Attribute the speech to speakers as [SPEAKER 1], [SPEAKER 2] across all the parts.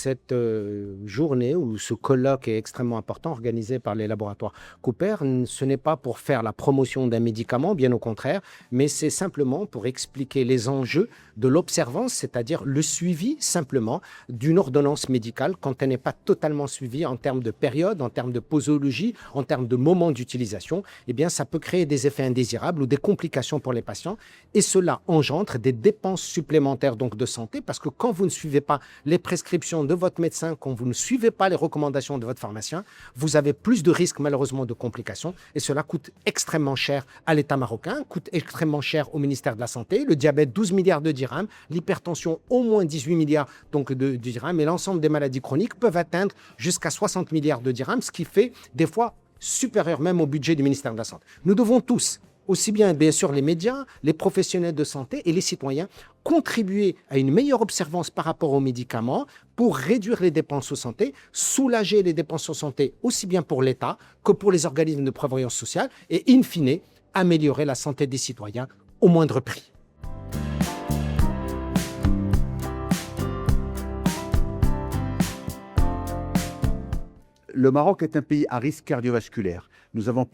[SPEAKER 1] cette journée ou ce colloque est extrêmement important organisé par les laboratoires Cooper. Ce n'est pas pour faire la promotion d'un médicament, bien au contraire, mais c'est simplement pour expliquer les enjeux de l'observance, c'est-à-dire le suivi simplement d'une ordonnance médicale quand elle n'est pas totalement suivie en termes de période, en termes de posologie, en termes de moment d'utilisation. Eh bien, ça peut créer des effets indésirables ou des complications pour les patients et cela engendre des dépenses supplémentaires donc de santé parce que quand vous ne suivez pas les prescriptions de votre médecin, quand vous ne suivez pas les recommandations de votre pharmacien, vous avez plus de risques malheureusement de complications et cela coûte extrêmement cher à l'État marocain, coûte extrêmement cher au ministère de la Santé, le diabète 12 milliards de dirhams, l'hypertension au moins 18 milliards donc de dirhams et l'ensemble des maladies chroniques peuvent atteindre jusqu'à 60 milliards de dirhams, ce qui fait des fois supérieur même au budget du ministère de la Santé. Nous devons tous, aussi bien sûr les médias, les professionnels de santé et les citoyens, contribuer à une meilleure observance par rapport aux médicaments pour réduire les dépenses de santé, soulager les dépenses de santé aussi bien pour l'État que pour les organismes de prévoyance sociale et in fine, améliorer la santé des citoyens au moindre prix.
[SPEAKER 2] Le Maroc est un pays à risque cardiovasculaire. Nous avons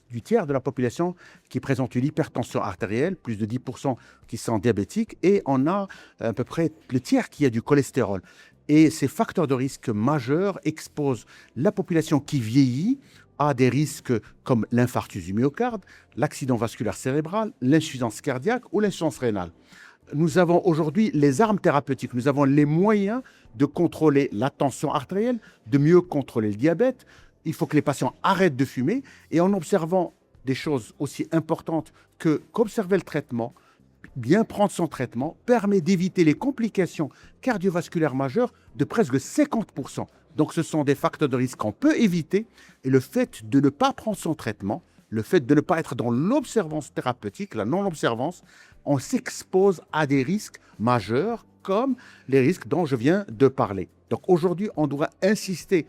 [SPEAKER 2] du tiers de la population qui présente une hypertension artérielle, plus de 10% qui sont diabétiques, et on a à peu près le tiers qui a du cholestérol. Et ces facteurs de risque majeurs exposent la population qui vieillit à des risques comme l'infarctus du myocarde, l'accident vasculaire cérébral, l'insuffisance cardiaque ou l'insuffisance rénale. Nous avons aujourd'hui les armes thérapeutiques, nous avons les moyens de contrôler la tension artérielle, de mieux contrôler le diabète. Il faut que les patients arrêtent de fumer et en observant des choses aussi importantes qu'observer le traitement, bien prendre son traitement, permet d'éviter les complications cardiovasculaires majeures de presque 50%. Donc ce sont des facteurs de risque qu'on peut éviter et le fait de ne pas prendre son traitement, le fait de ne pas être dans l'observance thérapeutique, la non-observance, on s'expose à des risques majeurs comme les risques dont je viens de parler. Donc aujourd'hui, on doit insister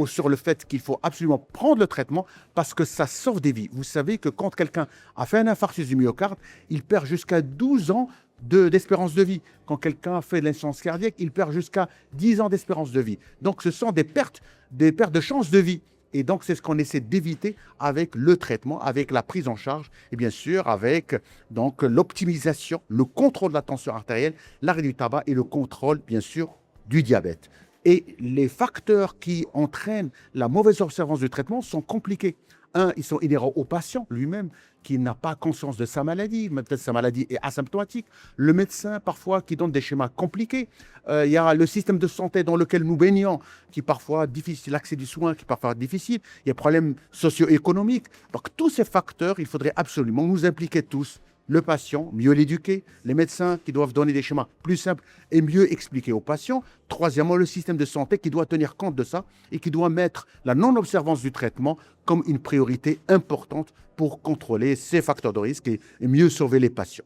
[SPEAKER 2] sur le fait qu'il faut absolument prendre le traitement parce que ça sauve des vies. Vous savez que quand quelqu'un a fait un infarctus du myocarde, il perd jusqu'à 12 ans d'espérance de vie. Quand quelqu'un fait de l'insuffisance cardiaque, il perd jusqu'à 10 ans d'espérance de vie. Donc ce sont des pertes de chance de vie. Et donc, c'est ce qu'on essaie d'éviter avec le traitement, avec la prise en charge et bien sûr avec donc l'optimisation, le contrôle de la tension artérielle, l'arrêt du tabac et le contrôle, bien sûr, du diabète. Et les facteurs qui entraînent la mauvaise observance du traitement sont compliqués. Ils sont inhérents au patient lui-même qui n'a pas conscience de sa maladie, mais peut-être sa maladie est asymptomatique. Le médecin, parfois, qui donne des schémas compliqués. Il y a le système de santé dans lequel nous baignons, qui est parfois difficile, l'accès du soin qui est parfois difficile. Il y a des problèmes socio-économiques. Donc, tous ces facteurs, il faudrait absolument nous impliquer tous. Le patient, mieux l'éduquer, les médecins qui doivent donner des schémas plus simples et mieux expliquer aux patients. Troisièmement, le système de santé qui doit tenir compte de ça et qui doit mettre la non-observance du traitement comme une priorité importante pour contrôler ces facteurs de risque et mieux sauver les patients.